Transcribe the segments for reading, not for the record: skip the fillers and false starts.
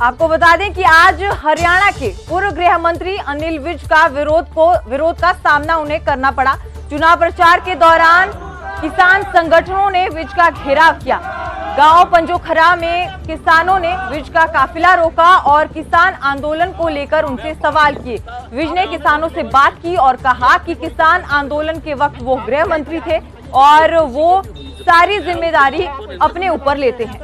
आपको बता दें कि आज हरियाणा के पूर्व गृह मंत्री अनिल विज का विरोध का सामना उन्हें करना पड़ा। चुनाव प्रचार के दौरान किसान संगठनों ने विज का घेराव किया। गांव पंजोखरा में किसानों ने विज का काफिला रोका और किसान आंदोलन को लेकर उनसे सवाल किए। विज ने किसानों से बात की और कहा कि किसान आंदोलन के वक्त वो गृह मंत्री थे और वो सारी जिम्मेदारी अपने ऊपर लेते हैं।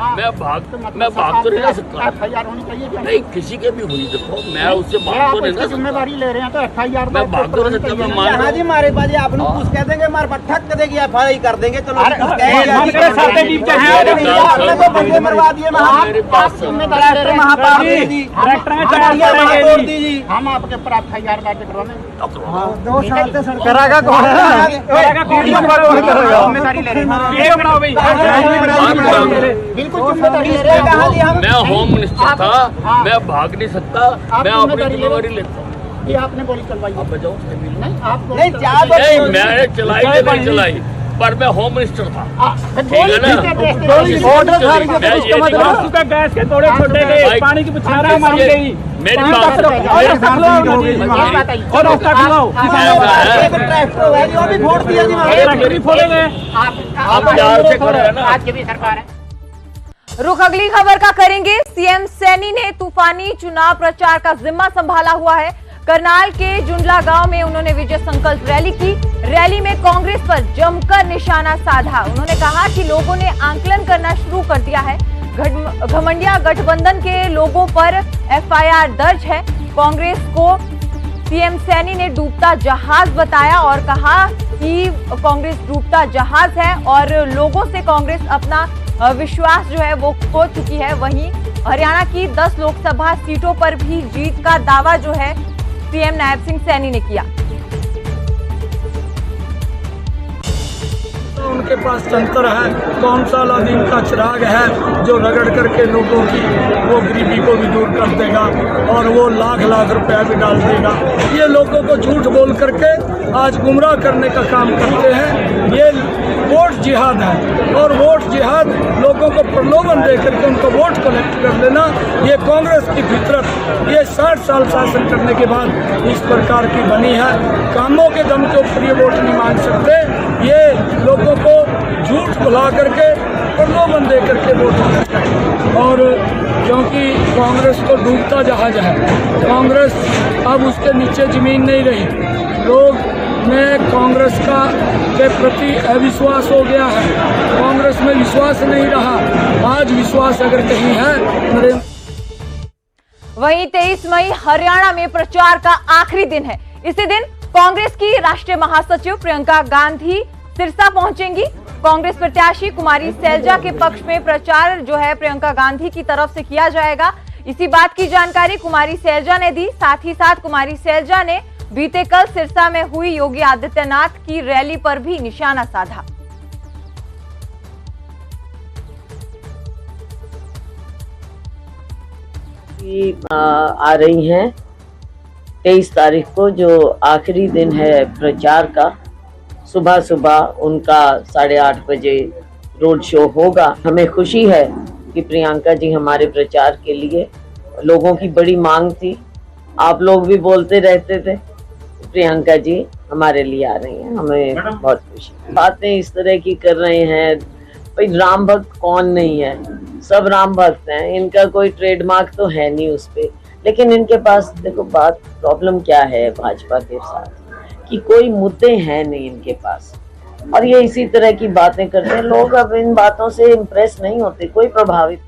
मैं भाग तो नहीं ना सकता, नहीं किसी के भी हुई, देखो मैं उससे भाग तो नहीं ना, जिम्मेदारी ले रहे हैं तो FIR मैं भाग तो नहीं सकता। हाँ जी मारे बाजी आप लोग कुछ कह देंगे मार पट्टा कर देगी FIR कर देंगे। चलो मरवा दिए हम आपके ऊपर FIR दर्ज करवाने 2 साल से करागा कौन जिम्मेदारी ले रहे हैं, बिल्कुल जिम्मेदारी ले रहे हैं। मैं होम मिनिस्टर था, मैं भाग नहीं सकता, मैं अपनी जिम्मेदारी लेता हूँ। ये आपने गोली चलवाई, आप बचाओ नहीं आप नहीं नहीं मैंने चलाई नहीं चलाई, पर मैं होम मिनिस्टर था। गैस के तोड़े छोटे गए, पानी की बुछारा मारी गई, मेरी बात रुख अगली खबर का करेंगे। सीएम सैनी ने तूफानी चुनाव प्रचार का जिम्मा संभाला हुआ है। करनाल के जुंडला गांव में उन्होंने विजय संकल्प रैली की। रैली में कांग्रेस पर जमकर निशाना साधा। उन्होंने कहा कि लोगों ने आंकलन करना शुरू कर दिया है। घमंडिया गठबंधन के लोगों पर FIR दर्ज है। कांग्रेस को सीएम सैनी ने डूबता जहाज बताया और कहा कि कांग्रेस डूबता जहाज है और लोगों से कांग्रेस अपना विश्वास जो है वो खो चुकी है। वहीं हरियाणा की 10 लोकसभा सीटों पर भी जीत का दावा जो है सीएम नायब सिंह सैनी ने किया। उनके पास तंत्र है, कौन सा अलादीन का चिराग है जो रगड़ करके लोगों की वो गरीबी को भी दूर कर देगा और वो लाख लाख रुपया भी डाल देगा। ये लोगों को झूठ बोल करके आज गुमराह करने का काम करते हैं। ये वोट जिहाद है और वोट जिहाद लोगों को प्रलोभन दे करके उनको वोट कलेक्ट कर लेना, ये कांग्रेस की फितरत ये 60 साल शासन करने के बाद इस प्रकार की बनी है। कामों के दम के ऊपर ये वोट नहीं मांग सकते, ये लोगों को झूठ बुला करके प्रलोभन दे करके वोट मांगते हैं। और क्योंकि कांग्रेस को डूबता जहाज है, कांग्रेस अब उसके नीचे जमीन नहीं रही, लोग में कांग्रेस का के प्रति अविश्वास हो गया है, कांग्रेस में विश्वास नहीं रहा। आज विश्वास अगर कहीं है। वहीं 23 मई हरियाणा में प्रचार का आखिरी दिन है। इसी दिन कांग्रेस की राष्ट्रीय महासचिव प्रियंका गांधी सिरसा पहुंचेंगी। कांग्रेस प्रत्याशी कुमारी सैलजा के पक्ष में प्रचार जो है प्रियंका गांधी की तरफ से किया जाएगा। इसी बात की जानकारी कुमारी सैलजा ने दी। साथ ही साथ कुमारी सैलजा ने बीते कल सिरसा में हुई योगी आदित्यनाथ की रैली पर भी निशाना साधा। आ रही हैं 23 तारीख को, जो आखिरी दिन है प्रचार का। सुबह सुबह उनका 8:30 बजे रोड शो होगा। हमें खुशी है कि प्रियंका जी हमारे प्रचार के लिए, लोगों की बड़ी मांग थी, आप लोग भी बोलते रहते थे प्रियंका जी हमारे लिए आ रही हैं, हमें बहुत खुशी। बातें इस तरह की कर रहे हैं, भाई राम भक्त कौन नहीं है, सब राम भक्त हैं, इनका कोई ट्रेडमार्क तो है नहीं उस पे। लेकिन इनके पास देखो बात प्रॉब्लम क्या है भाजपा के साथ कि कोई मुद्दे हैं नहीं इनके पास, और ये इसी तरह की बातें करते हैं। लोग अब इन बातों से इम्प्रेस नहीं होते, कोई प्रभावित।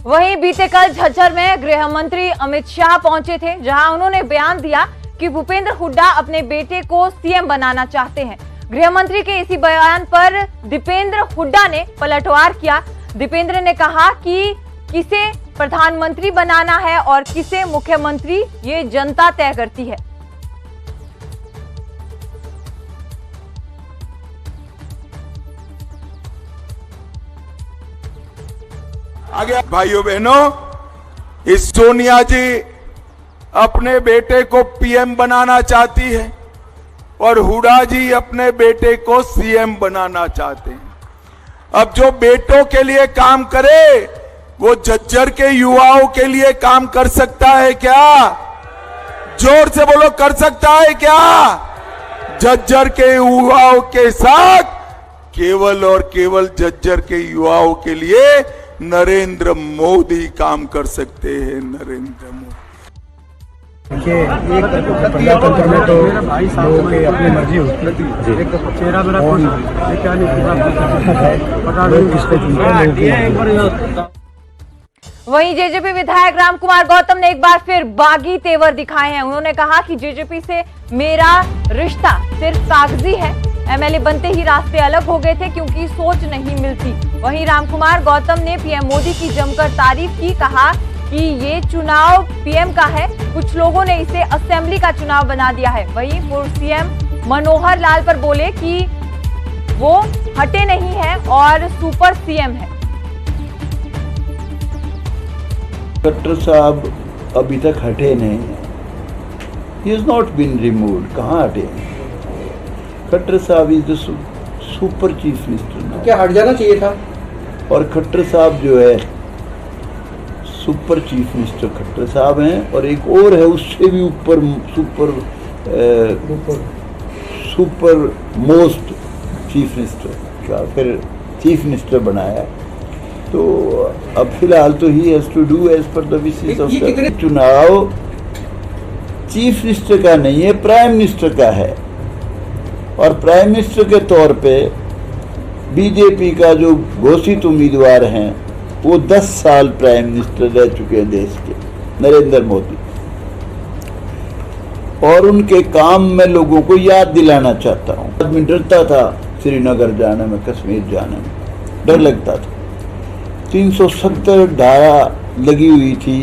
वहीं बीते कल झज्जर में गृह मंत्री अमित शाह पहुंचे थे, जहां उन्होंने बयान दिया कि भूपेंद्र हुड्डा अपने बेटे को सीएम बनाना चाहते हैं। गृह मंत्री के इसी बयान पर दीपेंद्र हुड्डा ने पलटवार किया। दीपेंद्र ने कहा कि किसे प्रधानमंत्री बनाना है और किसे मुख्यमंत्री ये जनता तय करती है। आगे भाइयों बहनों, इस सोनिया जी अपने बेटे को पीएम बनाना चाहती है, और हुड्डा जी अपने बेटे को सीएम बनाना चाहते हैं। अब जो बेटों के लिए काम करे वो झज्जर के युवाओं के लिए काम कर सकता है क्या? जोर से बोलो, कर सकता है क्या? झज्जर के युवाओं के साथ केवल और केवल झज्जर के युवाओं के लिए नरेंद्र मोदी काम कर सकते हैं। नरेंद्र मोदी देखिए, एक प्रजातंत्र में तो लोगों के अपनी मर्जी होती है। एक चेहरा मेरा कौन है, क्या नहीं किसको चुनते। वहीं जेजेपी विधायक रामकुमार गौतम ने एक बार फिर बागी तेवर दिखाए हैं। उन्होंने कहा कि जेजेपी से मेरा रिश्ता सिर्फ कागजी है। एमएलए बनते ही रास्ते अलग हो गए थे क्योंकि सोच नहीं मिलती। वहीं रामकुमार गौतम ने पीएम मोदी की जमकर तारीफ की, कहा कि ये चुनाव पीएम का है, कुछ लोगों ने इसे असेंबली का चुनाव बना दिया है। वहीं पूर्व सीएम मनोहर लाल पर बोले कि वो हटे नहीं है और सुपर सीएम है। खट्टर साहब अभी तक हटे नहीं हैं। He is not been removed. कहाँ हटे? खट्टर साहब is the super chief minister. क्या हट जाना चाहिए था? और खट्टर साहब जो है सुपर चीफ मिनिस्टर खट्टर साहब हैं, और एक और है उससे भी ऊपर सुपर मोस्ट चीफ मिनिस्टर का फिर चीफ मिनिस्टर बनाया। तो अब फिलहाल तो he has to do as per the wishes of the चुनाव चीफ मिनिस्टर का नहीं है, प्राइम मिनिस्टर का है। और प्राइम मिनिस्टर के तौर पे बीजेपी का जो घोषित उम्मीदवार हैं वो 10 साल प्राइम मिनिस्टर रह चुके हैं देश के, नरेंद्र मोदी। और उनके काम में लोगों को याद दिलाना चाहता हूँ। आदमी डरता था श्रीनगर जाने में, कश्मीर जाने में डर लगता था। 370 धारा लगी हुई थी,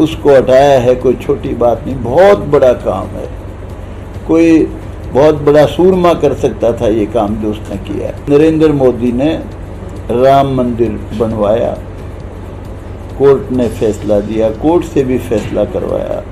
उसको हटाया है। कोई छोटी बात नहीं, बहुत बड़ा काम है। कोई बहुत बड़ा सूरमा कर सकता था ये काम जो उसने किया है। नरेंद्र मोदी ने राम मंदिर बनवाया, कोर्ट ने फैसला दिया, कोर्ट से भी फैसला करवाया।